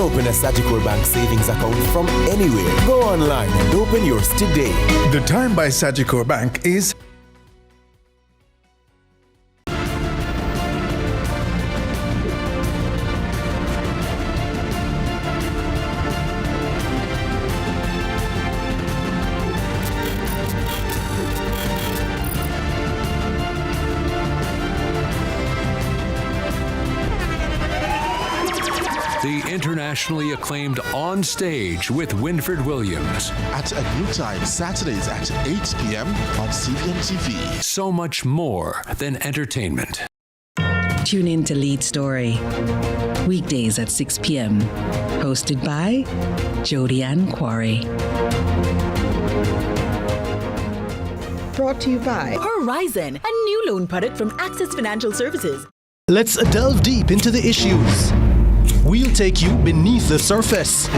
open a Sagicor Bank savings account from anywhere. Go online and open yours today. The time by Sagicor Bank is the internationally acclaimed On Stage with Winfred Williams. At a new time, Saturdays at 8 p.m. on CVM TV. So much more than entertainment. Tune in to Lead Story, weekdays at 6 p.m. Hosted by Jody Ann Quarry. Brought to you by Horizon, a new loan product from Access Financial Services. Let's delve deep into the issues. We'll take you beneath the surface.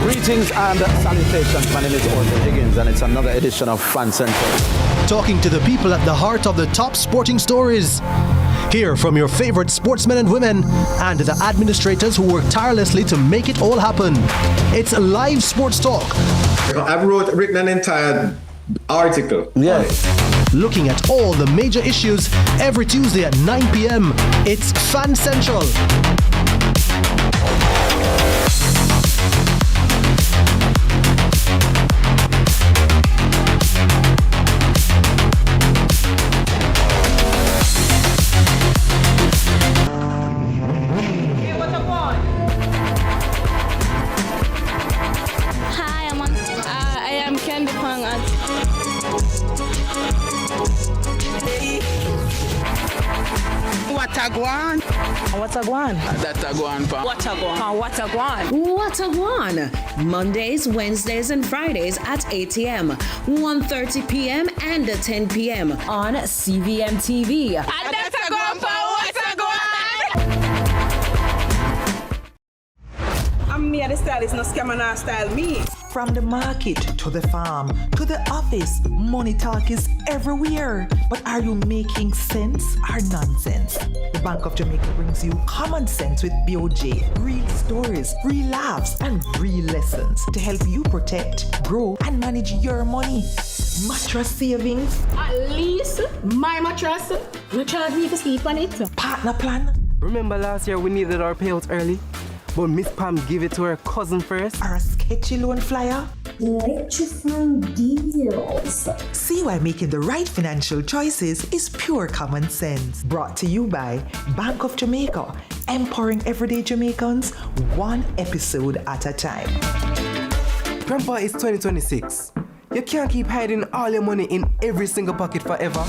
Greetings and salutations. My name is Orville Higgins, and it's another edition of Fan Central. Talking to the people at the heart of the top sporting stories. Hear from your favorite sportsmen and women and the administrators who work tirelessly to make it all happen. It's a live sports talk. I've written an entire article. Looking at all the major issues every Tuesday at 9 p.m. It's Fan Central. Watagwan. Mondays, Wednesdays, and Fridays at 8 a.m., 1:30 p.m., and 10 p.m. on CVM TV. I'm me the stylist, no scammer, no style me. From the market to the farm to the office, money talk is everywhere. But are you making sense or nonsense? The Bank of Jamaica brings you common sense with BOJ. Real stories, real laughs, and real lessons to help you protect, grow, and manage your money. Mattress savings. At least my mattress, you charge me to sleep on it. Partner plan. Remember last year we needed our payouts early? But Miss Pam gave it to her cousin first. Or a sketchy loan flyer. Electrifying deals. See why making the right financial choices is pure common sense. Brought to you by Bank of Jamaica, empowering everyday Jamaicans one episode at a time. Grandpa, it's 2026. You can't keep hiding all your money in every single pocket forever.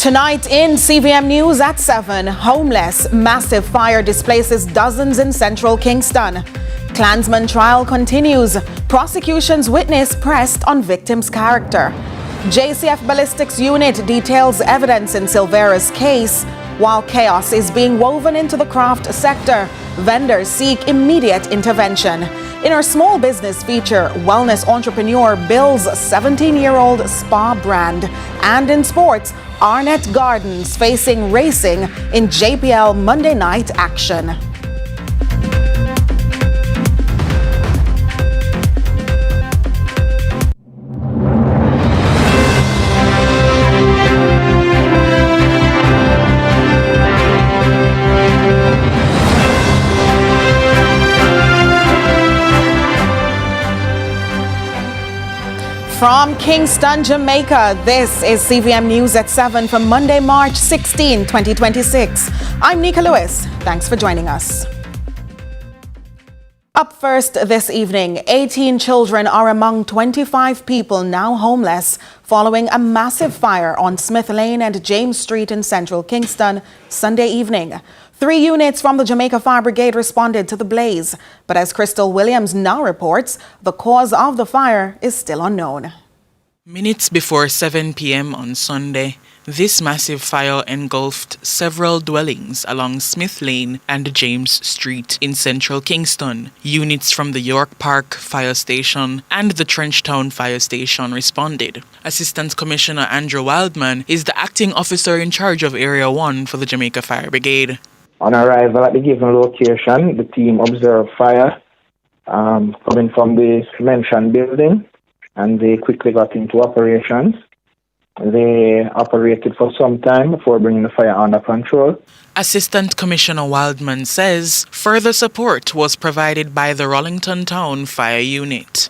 Tonight in CVM News at 7, homeless, massive fire displaces dozens in central Kingston. Clansman trial continues. Prosecution's witness pressed on victim's character. JCF Ballistics Unit details evidence in Silvera's case. While chaos is being woven into the craft sector, vendors seek immediate intervention. In our small business feature, wellness entrepreneur builds 17-year-old spa brand. And in sports, Arnett Gardens facing racing in JPL Monday night action. From Kingston, Jamaica, this is CVM News at 7 for Monday, March 16, 2026. I'm Nika Lewis. Thanks for joining us. Up first this evening, 18 children are among 25 people now homeless following a massive fire on Smith Lane and James Street in central Kingston Sunday evening. 3 units from the Jamaica Fire Brigade responded to the blaze, but as Crystal Williams now reports, the cause of the fire is still unknown. Minutes before 7 p.m. on Sunday, this massive fire engulfed several dwellings along Smith Lane and James Street in central Kingston. Units from the York Park Fire Station and the Trenchtown Fire Station responded. Assistant Commissioner Andrew Wildman is the acting officer in charge of Area 1 for the Jamaica Fire Brigade. On arrival at the given location, the team observed fire coming from the mentioned building, and they quickly got into operations. They operated for some time before bringing the fire under control. Assistant Commissioner Wildman says further support was provided by the Rollington Town Fire Unit.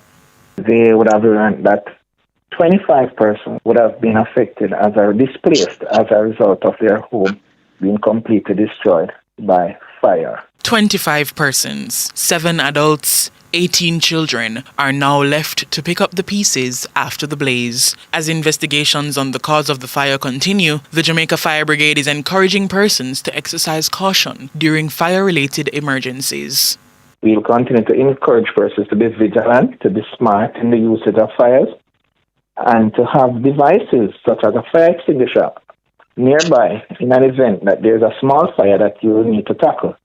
They would have learned that 25 persons would have been affected displaced as a result of their home being completely destroyed by fire. 25 persons, 7 adults, 18 children are now left to pick up the pieces after the blaze. As investigations on the cause of the fire continue, the Jamaica Fire Brigade is encouraging persons to exercise caution during fire-related emergencies. We will continue to encourage persons to be vigilant, to be smart in the usage of fires, and to have devices such as a fire extinguisher nearby in an event that there's a small fire that you will need to tackle.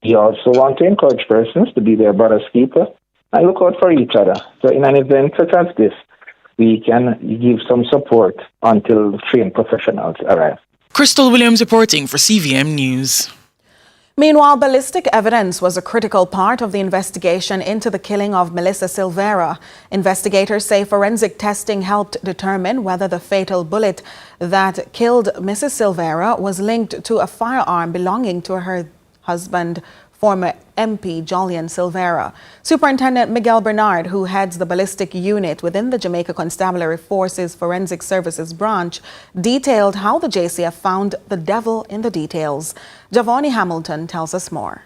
We also want to encourage persons to be their brother's keeper and look out for each other. So in an event such as this, we can give some support until the trained professionals arrive. Crystal Williams reporting for CVM News. Meanwhile, ballistic evidence was a critical part of the investigation into the killing of Melissa Silvera. Investigators say forensic testing helped determine whether the fatal bullet that killed Mrs. Silvera was linked to a firearm belonging to her husband, former MP Jolyon Silvera. Superintendent Miguel Bernard, who heads the ballistic unit within the Jamaica Constabulary Forces Forensic Services branch, detailed how the JCF found the devil in the details. Javoni Hamilton tells us more.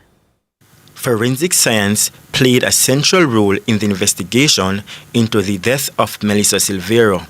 Forensic science played a central role in the investigation into the death of Melissa Silvera.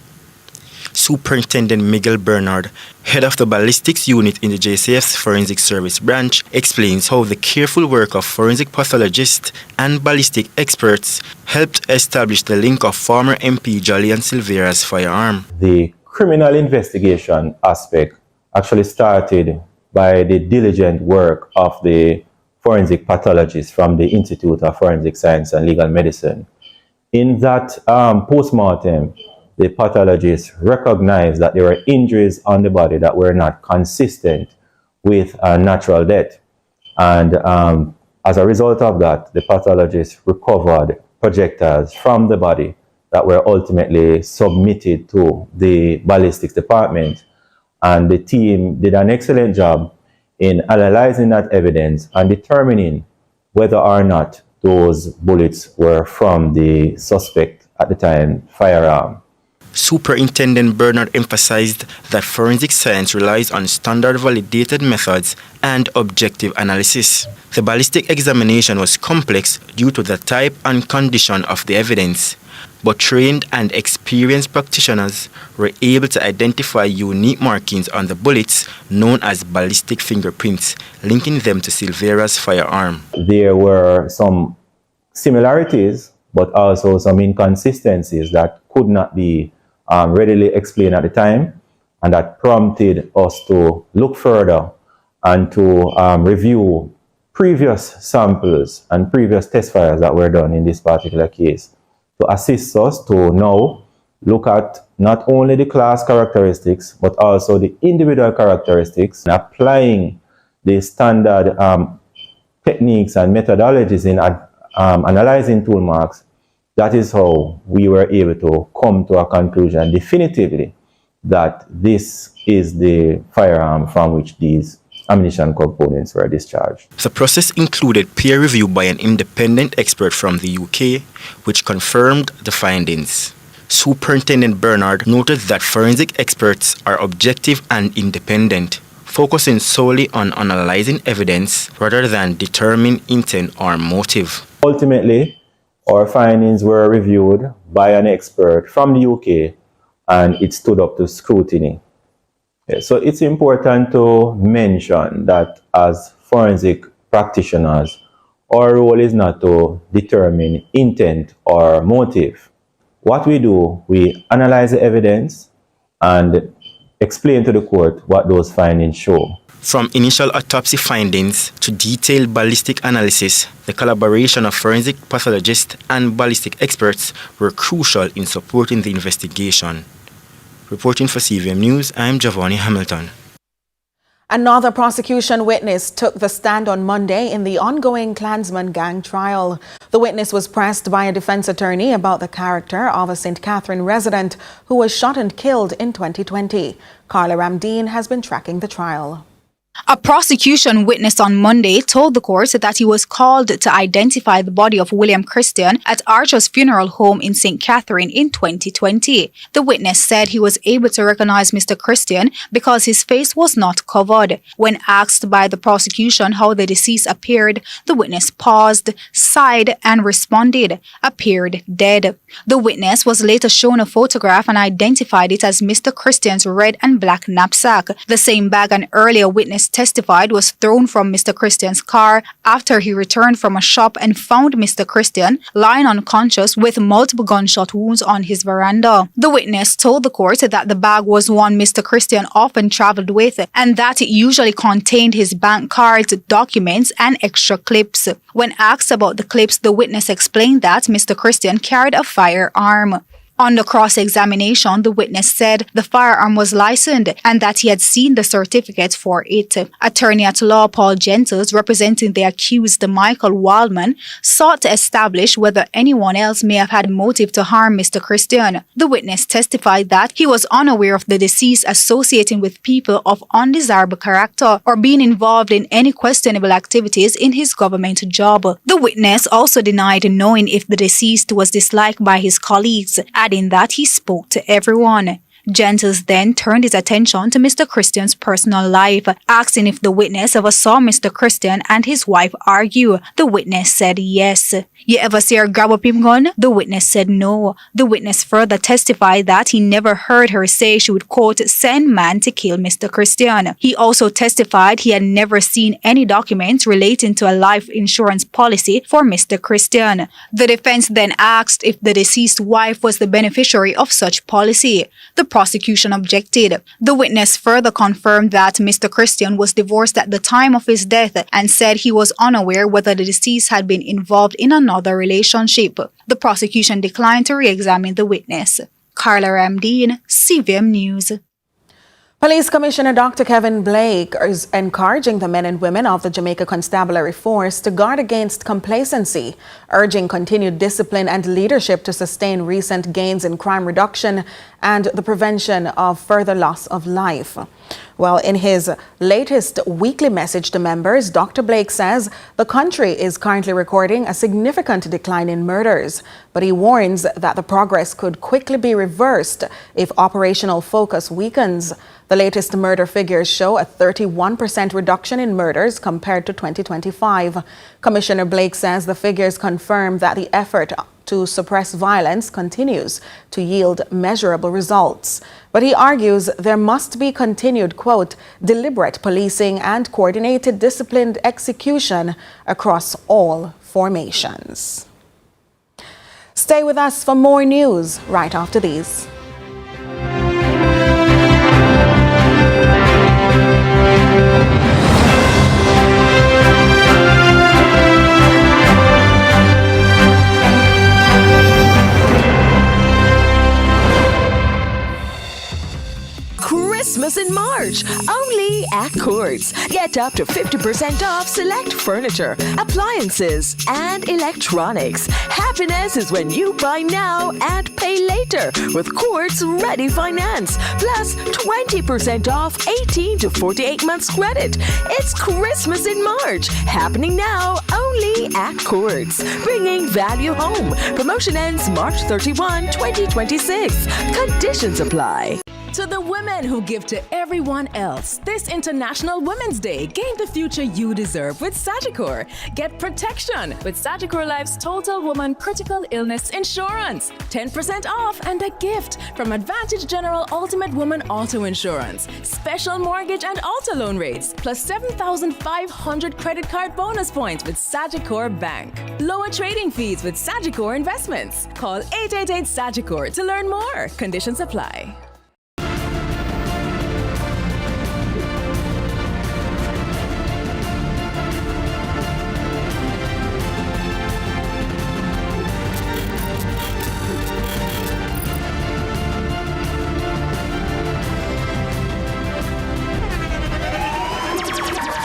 Superintendent Miguel Bernard, head of the ballistics unit in the JCF's Forensic Service branch, explains how the careful work of forensic pathologists and ballistic experts helped establish the link of former MP Jolyon Silvera's firearm. The criminal investigation aspect actually started by the diligent work of the forensic pathologists from the Institute of Forensic Science and Legal Medicine. In that post-mortem, the pathologists recognized that there were injuries on the body that were not consistent with a natural death. And as a result of that, the pathologists recovered projectiles from the body that were ultimately submitted to the ballistics department. And the team did an excellent job in analyzing that evidence and determining whether or not those bullets were from the suspect at the time firearm. Superintendent Bernard emphasized that forensic science relies on standard validated methods and objective analysis. The ballistic examination was complex due to the type and condition of the evidence, but trained and experienced practitioners were able to identify unique markings on the bullets known as ballistic fingerprints, linking them to Silvera's firearm. There were some similarities, but also some inconsistencies that could not be readily explained at the time, and that prompted us to look further and to review previous samples and previous test fires that were done in this particular case to assist us to now look at not only the class characteristics but also the individual characteristics, and applying the standard techniques and methodologies in analyzing tool marks. That is how we were able to come to a conclusion definitively that this is the firearm from which these ammunition components were discharged. The process included peer review by an independent expert from the UK, which confirmed the findings. Superintendent Bernard noted that forensic experts are objective and independent, focusing solely on analyzing evidence rather than determining intent or motive. Ultimately, our findings were reviewed by an expert from the UK, and it stood up to scrutiny. So it's important to mention that as forensic practitioners, our role is not to determine intent or motive. What we do, we analyze the evidence and explain to the court what those findings show. From initial autopsy findings to detailed ballistic analysis, the collaboration of forensic pathologists and ballistic experts were crucial in supporting the investigation. Reporting for CVM News, I'm Giovanni Hamilton. Another prosecution witness took the stand on Monday in the ongoing Clansman gang trial. The witness was pressed by a defense attorney about the character of a St. Catherine resident who was shot and killed in 2020. Carla Ramdeen has been tracking the trial. A prosecution witness on Monday told the court that he was called to identify the body of William Christian at Archer's funeral home in St. Catherine in 2020. The witness said he was able to recognize Mr. Christian because his face was not covered. When asked by the prosecution how the deceased appeared, the witness paused, sighed, and responded, "Appeared dead." The witness was later shown a photograph and identified it as Mr. Christian's red and black knapsack. The same bag an earlier witness testified was thrown from Mr. Christian's car after he returned from a shop and found Mr. Christian lying unconscious with multiple gunshot wounds on his veranda. The witness told the court that the bag was one Mr. Christian often traveled with and that it usually contained his bank cards, documents, and extra clips. When asked about the clips, the witness explained that Mr. Christian carried a firearm. On the cross-examination, the witness said the firearm was licensed and that he had seen the certificate for it. Attorney at law Paul Gentles, representing the accused Michael Waldman, sought to establish whether anyone else may have had motive to harm Mr. Christian. The witness testified that he was unaware of the deceased associating with people of undesirable character or being involved in any questionable activities in his government job. The witness also denied knowing if the deceased was disliked by his colleagues, adding that he spoke to everyone. Gentles then turned his attention to Mr. Christian's personal life, asking if the witness ever saw Mr. Christian and his wife argue. The witness said yes. "You ever see her grab up him gun?" The witness said no. The witness further testified that he never heard her say she would, quote, "send man to kill Mr. Christian." He also testified he had never seen any documents relating to a life insurance policy for Mr. Christian. The defense then asked if the deceased wife was the beneficiary of such policy. The prosecution objected. The witness further confirmed that Mr. Christian was divorced at the time of his death and said he was unaware whether the deceased had been involved in another relationship. The prosecution declined to re-examine the witness. Carla Ramdeen, CVM News. Police Commissioner Dr. Kevin Blake is encouraging the men and women of the Jamaica Constabulary Force to guard against complacency, urging continued discipline and leadership to sustain recent gains in crime reduction and the prevention of further loss of life. Well, in his latest weekly message to members, Dr. Blake says the country is currently recording a significant decline in murders, but he warns that the progress could quickly be reversed if operational focus weakens. The latest murder figures show a 31% reduction in murders compared to 2025. Commissioner Blake says the figures confirm that the effort to suppress violence continues to yield measurable results. But he argues there must be continued, quote, deliberate policing and coordinated disciplined execution across all formations. Stay with us for more news right after these. Christmas in March, only at Courts. Get up to 50% off select furniture, appliances, and electronics. Happiness is when you buy now and pay later with Courts Ready Finance. Plus 20% off 18 to 48 months credit. It's Christmas in March, happening now only at Courts. Bringing value home. Promotion ends March 31, 2026. Conditions apply. To the women who give to everyone else, this International Women's Day, gain the future you deserve with Sagicor. Get protection with Sagicor Life's Total Woman Critical Illness Insurance. 10% off and a gift from Advantage General Ultimate Woman Auto Insurance. Special mortgage and auto loan rates, plus 7,500 credit card bonus points with Sagicor Bank. Lower trading fees with Sagicor Investments. Call 888-SAGICOR to learn more. Conditions apply.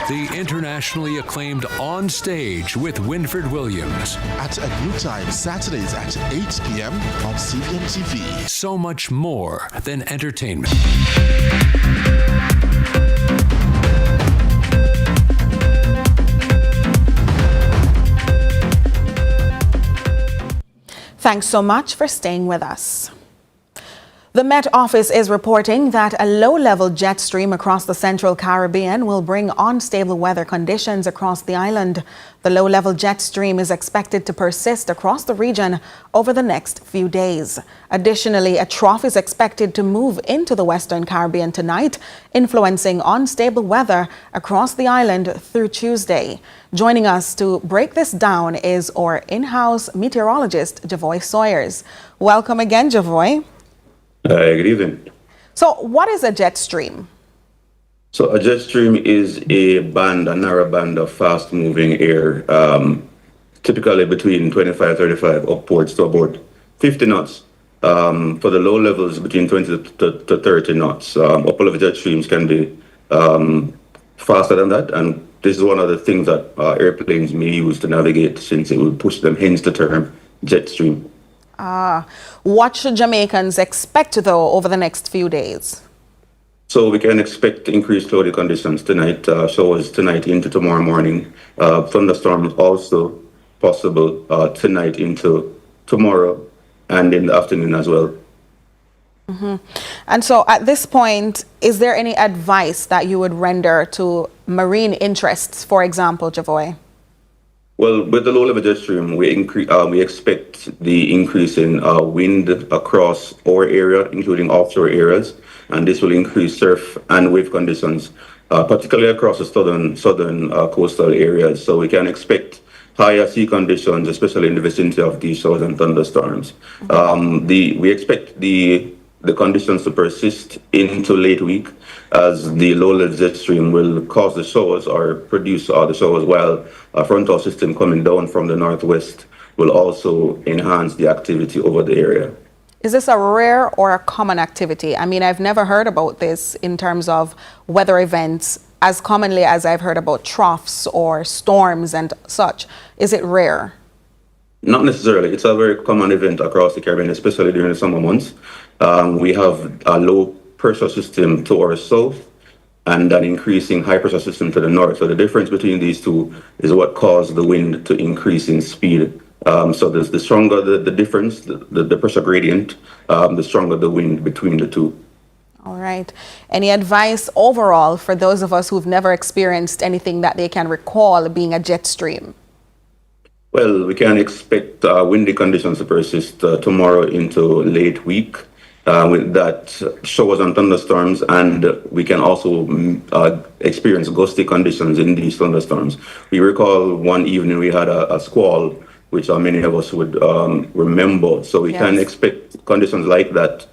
The internationally acclaimed On Stage with Winfred Williams. At a new time, Saturdays at 8 p.m. on CVM TV. So much more than entertainment. Thanks so much for staying with us. The Met Office is reporting that a low-level jet stream across the Central Caribbean will bring unstable weather conditions across the island. The low-level jet stream is expected to persist across the region over the next few days. Additionally, a trough is expected to move into the Western Caribbean tonight, influencing unstable weather across the island through Tuesday. Joining us to break this down is our in-house meteorologist, Javoy Sawyers. Welcome again, Javoy. Good evening. So what is a jet stream? So a jet stream is a narrow band of fast-moving air, typically between 25, 35 upwards to about 50 knots. For the low levels, between 20 to 30 knots. Upper-level jet streams can be faster than that, and this is one of the things that airplanes may use to navigate, since it will push them, hence the term jet stream. What should Jamaicans expect, though, over the next few days? So we can expect increased cloudy conditions tonight, showers tonight into tomorrow morning. Thunderstorms also possible tonight into tomorrow and in the afternoon as well. And so at this point, is there any advice that you would render to marine interests, for example, Javoy? Well, with the low-level jet stream, we expect the increase in wind across our area, including offshore areas, and this will increase surf and wave conditions, particularly across the southern coastal areas. So we can expect higher sea conditions, especially in the vicinity of these showers and thunderstorms. We expect the conditions to persist into late week, as the low-level jet stream will cause the showers or produce the showers, while a frontal system coming down from the northwest will also enhance the activity over the area. Is this a rare or a common activity? I mean, I've never heard about this in terms of weather events as commonly as I've heard about troughs or storms and such. Is it rare? Not necessarily. It's a very common event across the Caribbean, especially during the summer months. We have a low pressure system to our south and an increasing high pressure system to the north. So the difference between these two is what caused the wind to increase in speed. So the stronger the difference, the pressure gradient, the stronger the wind between the two. All right. Any advice overall for those of us who've never experienced anything that they can recall being a jet stream? Well, we can expect windy conditions to persist tomorrow into late week. With that, showers and thunderstorms, and we can also experience gusty conditions in these thunderstorms. We recall one evening we had a squall, which many of us would remember. So we can expect conditions like that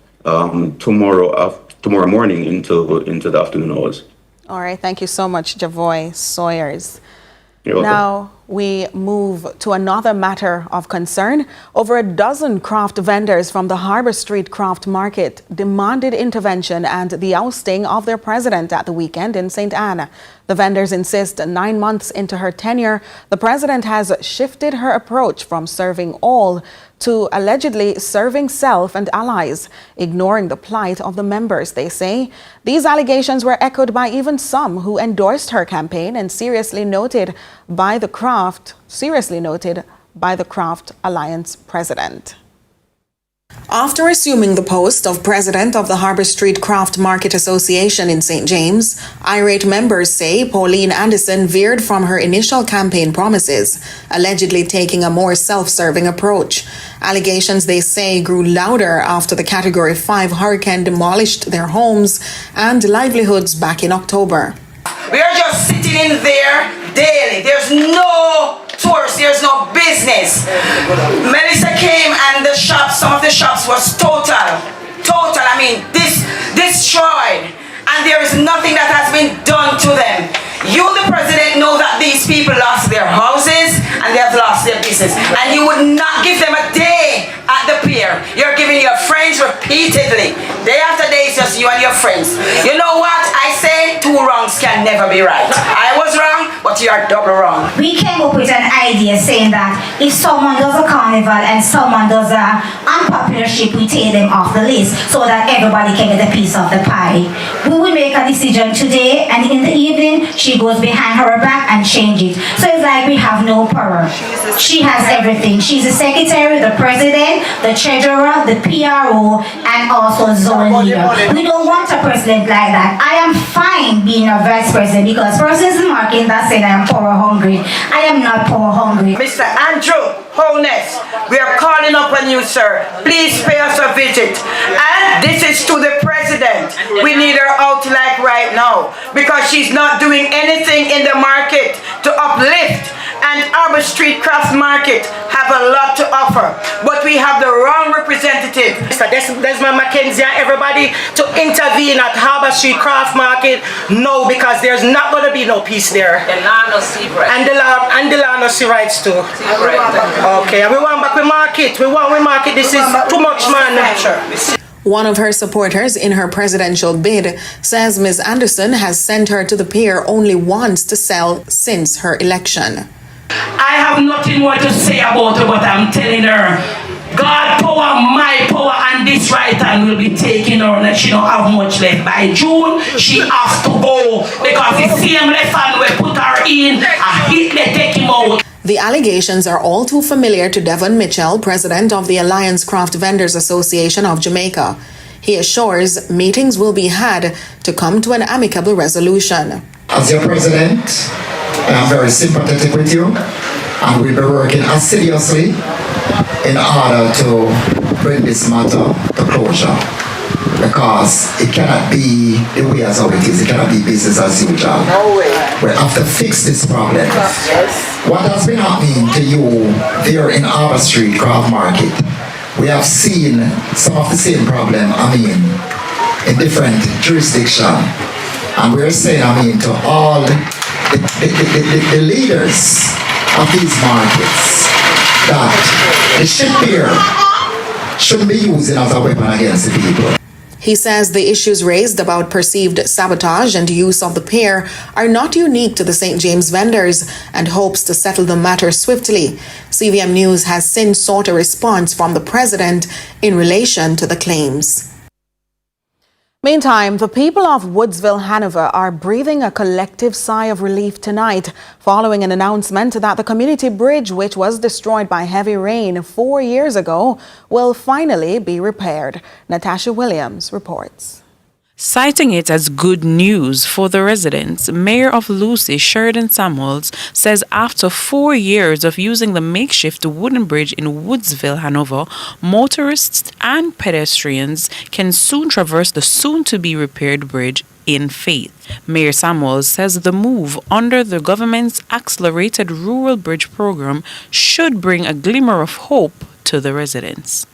tomorrow morning into the afternoon hours. All right. Thank you so much, Javoy Sawyers. You're welcome. Now we move to another matter of concern. Over a dozen craft vendors from the Harbour Street Craft Market demanded intervention and the ousting of their president at the weekend in St. Anne. The vendors insist 9 months into her tenure, the president has shifted her approach from serving all to allegedly serving self and allies, ignoring the plight of the members, they say. These allegations were echoed by even some who endorsed her campaign and seriously noted by the Craft Alliance president. After assuming the post of president of the Harbour Street Craft Market Association in St. James, irate members say Pauline Anderson veered from her initial campaign promises, allegedly taking a more self-serving approach. Allegations, they say, grew louder after the Category 5 hurricane demolished their homes and livelihoods back in October. We are just sitting in there daily. There's no tourists, there's no business. Melissa came and some of the shops was total, I mean, destroyed. And there is nothing that has been done to them. You, the president, know that these people lost their houses and they have lost their business. And you would not give them a day at the pier. You're giving your friends repeatedly. Day after day, it's just you and your friends. You know what? I say 2 wrongs can never be right. I was wrong, but you are double wrong. We came up with an idea saying that if someone does a carnival and someone does a unpopular ship, we take them off the list so that everybody can get a piece of the pie. We will make a decision today, and in the evening, she goes behind her back and change it. So it's like we have no power. She has everything. She's the secretary, the president, the treasurer, the PRO, and also zone leader. We don't want a president like that. I am fine being a vice president because persons in marketing that said I am power hungry. I am not power hungry. Mr. Andrew Holness, we are calling upon you, sir. Please pay us a visit. And this is to the president. We need her out like right now because she's not doing anything in the market to uplift. And Harbour Street Craft Market have a lot to offer, but we have the wrong representative. Mr. Desmond Mackenzie and everybody to intervene at Harbour Street Craft Market. No, because there's not going to be no peace there. And the land of sea rights too. Okay, we want back with market. We market. This is too much man nature. One of her supporters in her presidential bid says Ms. Anderson has sent her to the pier only once to sell since her election. I have nothing more to say about her, but I'm telling her, God power, my power, and this right hand will be taking her, and she don't have much left. By June, she has to go because the same left hand will put her in, a hit they take him out. The allegations are all too familiar to Devon Mitchell, president of the Alliance Craft Vendors Association of Jamaica. He assures meetings will be had to come to an amicable resolution. As your president, I am very sympathetic with you, and we'll be working assiduously in order to bring this matter to closure, because it cannot be the way as how it is. It cannot be business as usual. No way. We have to fix this problem. Yes. What has been happening to you there in Harbour Street Craft Market, we have seen some of the same problem, in different jurisdictions. And we're saying, to all the leaders of these markets that the ship here shouldn't be used as a weapon against the people. He says the issues raised about perceived sabotage and use of the pier are not unique to the St. James vendors and hopes to settle the matter swiftly. CVM News has since sought a response from the president in relation to the claims. Meantime, the people of Woodsville, Hanover are breathing a collective sigh of relief tonight following an announcement that the community bridge, which was destroyed by heavy rain 4 years ago, will finally be repaired. Natasha Williams reports. Citing it as good news for the residents, Mayor of Lucy, Sheridan Samuels, says after 4 years of using the makeshift wooden bridge in Woodsville, Hanover, motorists and pedestrians can soon traverse the soon-to-be repaired bridge in faith. Mayor Samuels says the move under the government's accelerated rural bridge program should bring a glimmer of hope to the residents.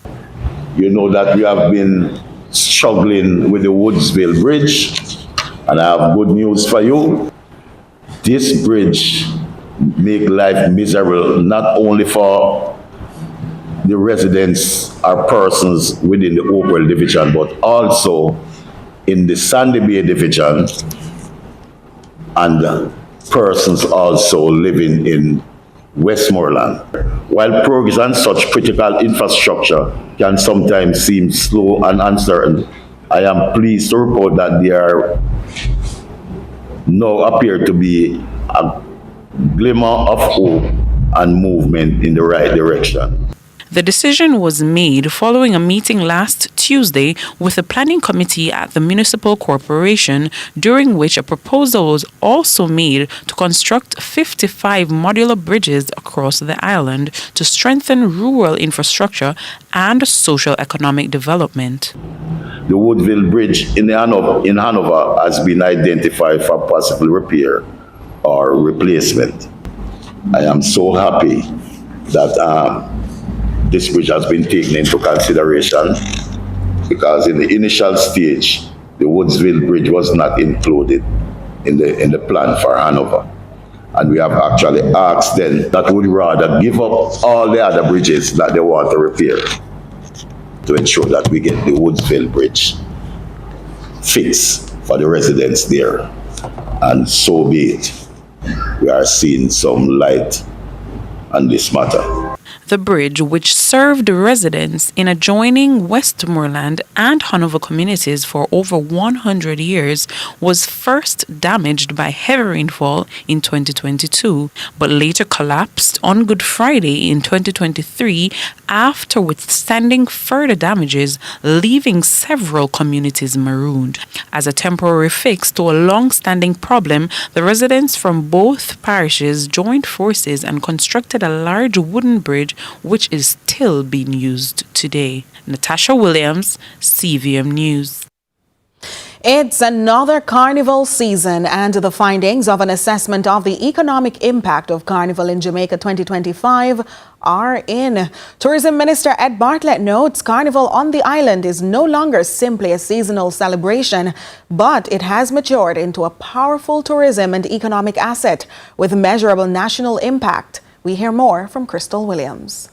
You know that we have been struggling with the Woodsville Bridge, and I have good news for you. This bridge make life miserable not only for the residents or persons within the Oakville division, but also in the Sandy Bay division and persons also living in Westmoreland. While progress on such critical infrastructure can sometimes seem slow and uncertain, I am pleased to report that there now appear to be a glimmer of hope and movement in the right direction. The decision was made following a meeting last Tuesday with the planning committee at the municipal corporation, during which a proposal was also made to construct 55 modular bridges across the island to strengthen rural infrastructure and socio-economic development. The Woodville Bridge in Hanover has been identified for possible repair or replacement. I am so happy that this bridge has been taken into consideration, because in the initial stage, the Woodsville Bridge was not included in the plan for Hanover. And we have actually asked them that would rather give up all the other bridges that they want to repair to ensure that we get the Woodsville Bridge fixed for the residents there. And so be it. We are seeing some light on this matter. The bridge, which served residents in adjoining Westmoreland and Hanover communities for over 100 years, was first damaged by heavy rainfall in 2022, but later collapsed on Good Friday in 2023 after withstanding further damages, leaving several communities marooned. As a temporary fix to a long-standing problem, the residents from both parishes joined forces and constructed a large wooden bridge which is still being used today. Natasha Williams, CVM News. It's another Carnival season, and the findings of an assessment of the economic impact of Carnival in Jamaica 2025 are in. Tourism Minister Ed Bartlett notes Carnival on the island is no longer simply a seasonal celebration, but it has matured into a powerful tourism and economic asset with measurable national impact. We hear more from Crystal Williams.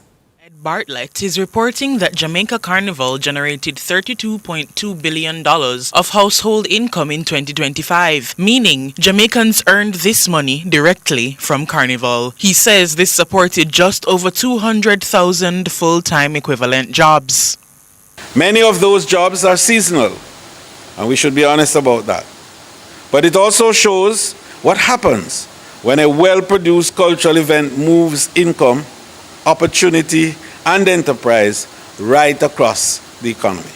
Bartlett is reporting that Jamaica Carnival generated $32.2 billion of household income in 2025, meaning Jamaicans earned this money directly from Carnival. He says this supported just over 200,000 full-time equivalent jobs. Many of those jobs are seasonal, and we should be honest about that. But it also shows what happens when a well-produced cultural event moves income, opportunity, and enterprise right across the economy.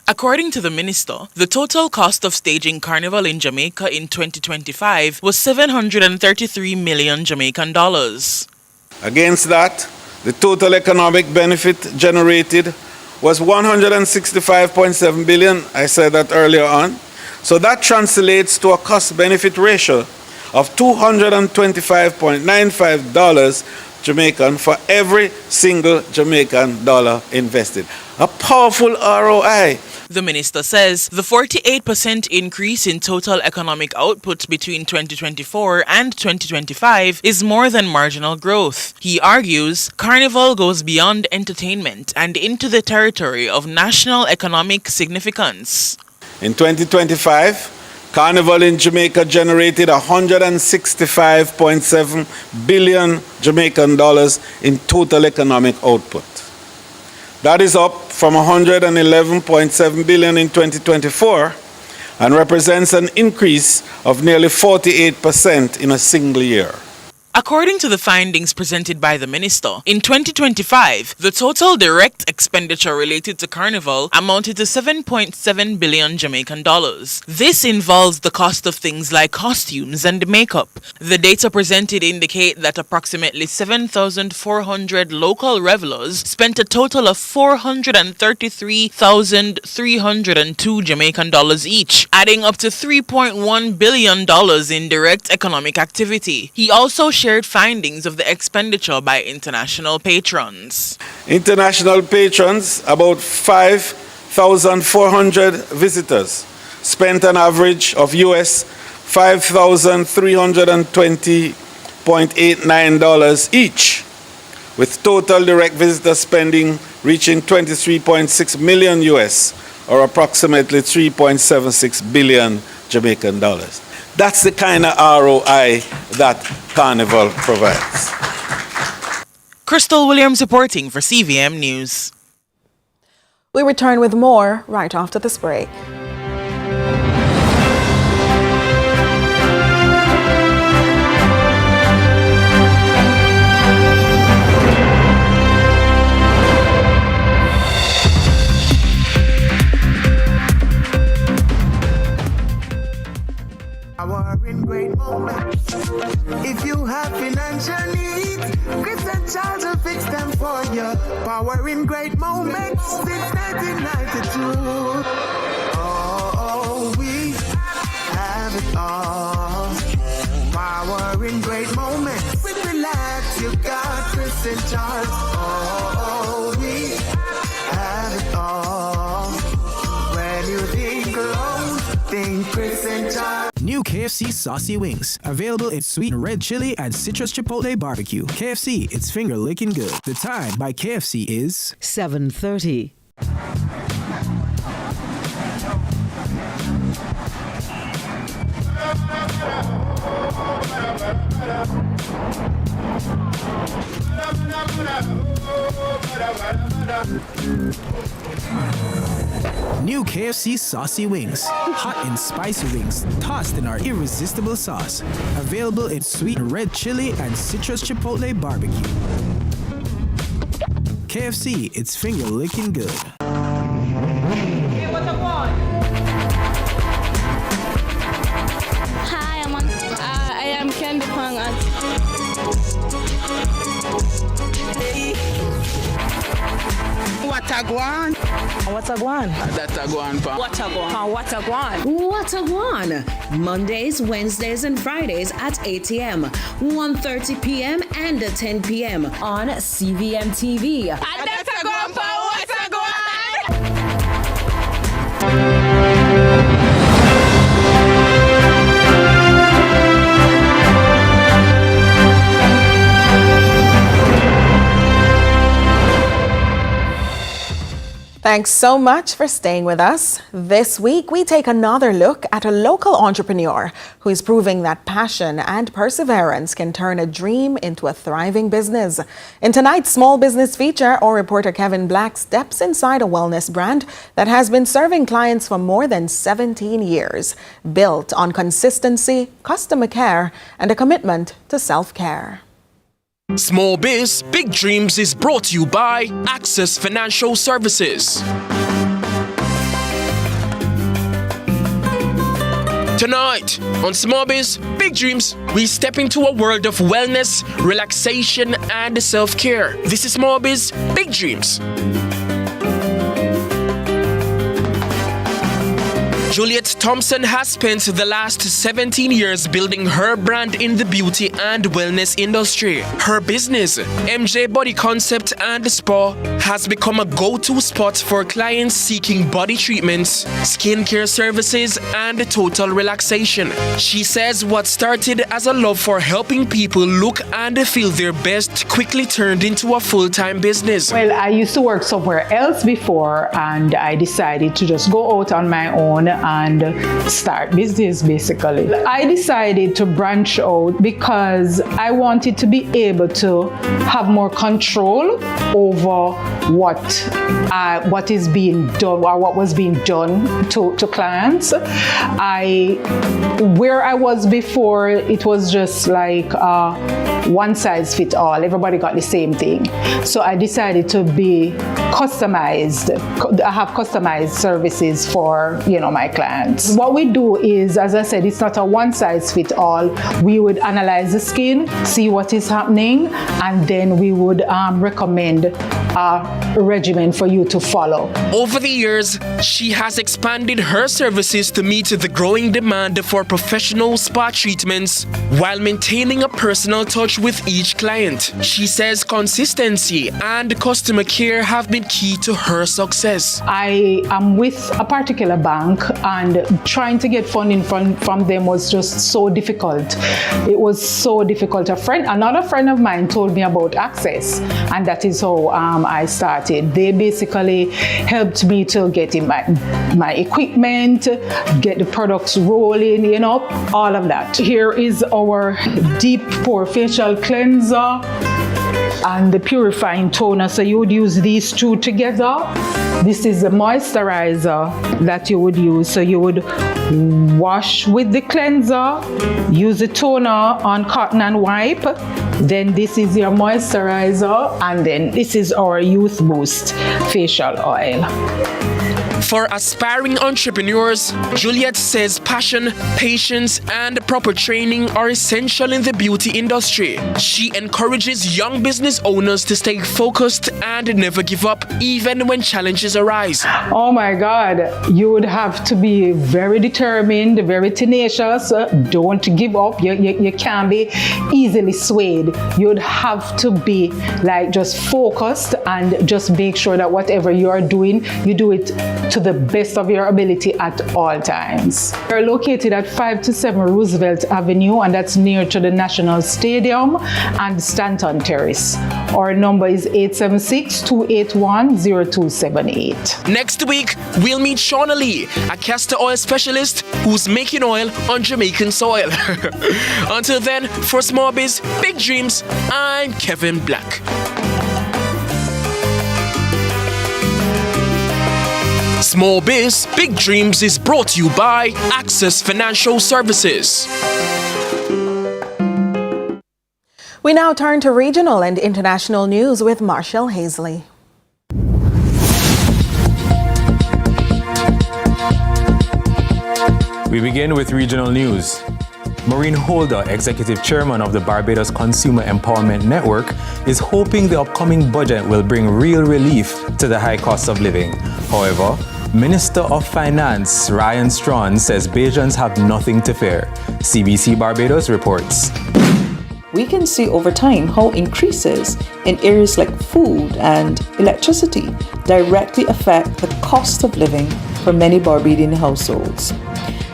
According to the minister, the total cost of staging Carnival in Jamaica in 2025 was 733 million Jamaican dollars. Against that, the total economic benefit generated was 165.7 billion. I said that earlier on. So that translates to a cost-benefit ratio of $225.95 Jamaican for every single Jamaican dollar invested. A powerful ROI. The minister says the 48% increase in total economic output between 2024 and 2025 is more than marginal growth. He argues Carnival goes beyond entertainment and into the territory of national economic significance. In 2025, Carnival in Jamaica generated 165.7 billion Jamaican dollars in total economic output. That is up from 111.7 billion in 2024 and represents an increase of nearly 48% in a single year. According to the findings presented by the minister, in 2025, the total direct expenditure related to Carnival amounted to 7.7 billion Jamaican dollars. This involves the cost of things like costumes and makeup. The data presented indicate that approximately 7,400 local revelers spent a total of 433,302 Jamaican dollars each, adding up to $3.1 billion in direct economic activity. He also shared findings of the expenditure by international patrons. International patrons, about 5,400 visitors, spent an average of US $5,320.89 each, with total direct visitor spending reaching 23.6 million US, or approximately 3.76 billion Jamaican dollars. That's the kind of ROI that Carnival provides. Crystal Williams reporting for CVM News. We return with more right after this break. fix them for you. Power in great moments since 1992. Oh, we have it all. Power in great moments. Relax, you got Chris and Charles. Oh, we have it all. When you think alone, think Chris and Charles. New KFC Saucy Wings. Available in sweet red chili and citrus chipotle barbecue. KFC, it's finger licking good. The time by KFC is 7:30. New KFC Saucy Wings. Hot and spicy wings tossed in our irresistible sauce. Available in sweet red chili and citrus chipotle barbecue. KFC, it's finger licking good. Hi, I am Candy Pang. What a guan? What a guan? That a guan, pa. What a guan? What a guan? What a guan? Mondays, Wednesdays, and Fridays at 8 a.m., 1:30 p.m., and 10 p.m. on CVM TV. That's a guan, pa. What a guan? Thanks so much for staying with us. This week, we take another look at a local entrepreneur who is proving that passion and perseverance can turn a dream into a thriving business. In tonight's small business feature, our reporter Kevin Black steps inside a wellness brand that has been serving clients for more than 17 years, built on consistency, customer care, and a commitment to self-care. Small Biz, Big Dreams is brought to you by Access Financial Services. Tonight, on Small Biz, Big Dreams, we step into a world of wellness, relaxation, and self-care. This is Small Biz, Big Dreams. Juliet Thompson has spent the last 17 years building her brand in the beauty and wellness industry. Her business, MJ Body Concept and Spa, has become a go-to spot for clients seeking body treatments, skincare services, and total relaxation. She says what started as a love for helping people look and feel their best quickly turned into a full-time business. Well, I used to work somewhere else before, and I decided to just go out on my own and start business basically. I decided to branch out because I wanted to be able to have more control over what is being done or what was being done to clients. Where I was before, it was just like one size fit all. Everybody got the same thing. So I decided to be customized. I have customized services for my clients. What we do is, as I said, it's not a one size fit all. We would analyze the skin, see what is happening, and then we would recommend a regimen for you to follow. Over the years, she has expanded her services to meet the growing demand for professional spa treatments while maintaining a personal touch with each client. She says consistency and customer care have been key to her success. I am with a particular bank, and trying to get funding from them was just so difficult. It was so difficult. Another friend of mine told me about Access, and that is how I started. They basically helped me to get in my equipment, get the products rolling, all of that. Here is our deep pore facial cleanser and the purifying toner. So you would use these two together. This is the moisturizer that you would use. So you would wash with the cleanser, use the toner on cotton and wipe. Then this is your moisturizer, and then this is our Youth Boost facial oil. For aspiring entrepreneurs, Juliet says passion, patience, and proper training are essential in the beauty industry. She encourages young business owners to stay focused and never give up, even when challenges arise. Oh my God, you would have to be very determined, very tenacious. Don't give up. You can't be easily swayed. You'd have to be like just focused and just make sure that whatever you are doing, you do it to the best of your ability at all times. We're located at 527 Roosevelt Avenue, and that's near to the National Stadium and Stanton Terrace. Our number is 876-281-0278. Next week, we'll meet Shauna Lee, a castor oil specialist who's making oil on Jamaican soil. Until then, for Small Biz, Big Dreams, I'm Kevin Black. Small Biz, Big Dreams is brought to you by Access Financial Services. We now turn to regional and international news with Marshall Hazley. We begin with regional news. Maureen Holder, Executive Chairman of the Barbados Consumer Empowerment Network, is hoping the upcoming budget will bring real relief to the high cost of living. However, Minister of Finance Ryan Strawn says Bajans have nothing to fear. CBC Barbados reports. We can see over time how increases in areas like food and electricity directly affect the cost of living for many Barbadian households.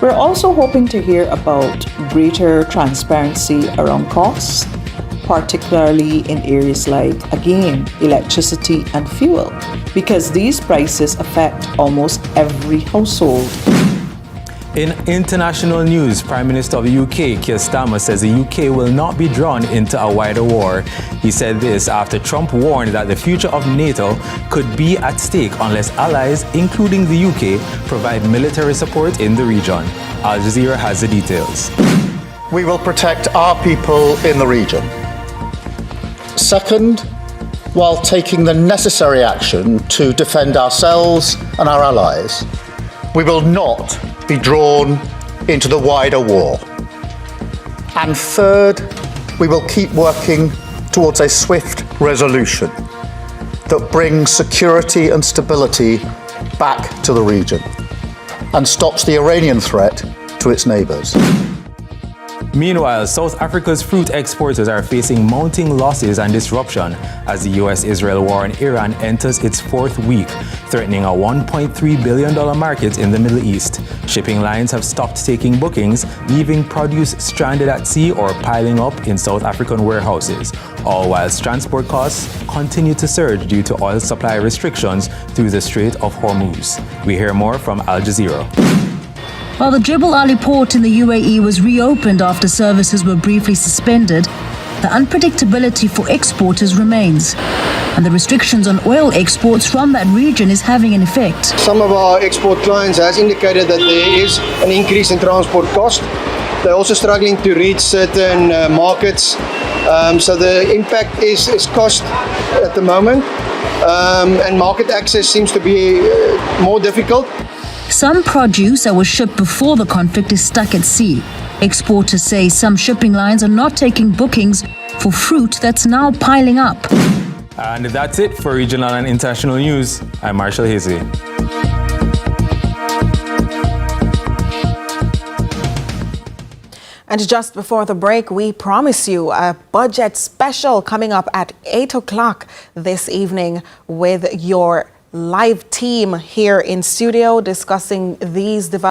We're also hoping to hear about greater transparency around costs, particularly in areas like, again, electricity and fuel, because these prices affect almost every household. In international news, Prime Minister of the UK, Keir Starmer, says the UK will not be drawn into a wider war. He said this after Trump warned that the future of NATO could be at stake unless allies, including the UK, provide military support in the region. Al Jazeera has the details. We will protect our people in the region. Second, while taking the necessary action to defend ourselves and our allies, we will not be drawn into the wider war. And third, we will keep working towards a swift resolution that brings security and stability back to the region and stops the Iranian threat to its neighbours. Meanwhile, South Africa's fruit exporters are facing mounting losses and disruption as the US-Israel war in Iran enters its fourth week, threatening a $1.3 billion market in the Middle East. Shipping lines have stopped taking bookings, leaving produce stranded at sea or piling up in South African warehouses, all whilst transport costs continue to surge due to oil supply restrictions through the Strait of Hormuz. We hear more from Al Jazeera. While the Jebel Ali port in the UAE was reopened after services were briefly suspended, the unpredictability for exporters remains, and the restrictions on oil exports from that region is having an effect. Some of our export clients has indicated that there is an increase in transport cost. They're also struggling to reach certain markets, so the impact is cost at the moment, and market access seems to be more difficult. Some produce that was shipped before the conflict is stuck at sea. Exporters say some shipping lines are not taking bookings for fruit that's now piling up. And that's it for regional and international news. I'm Marshall Hazley. And just before the break, we promise you a budget special coming up at 8 o'clock this evening with your live team here in studio discussing these developments.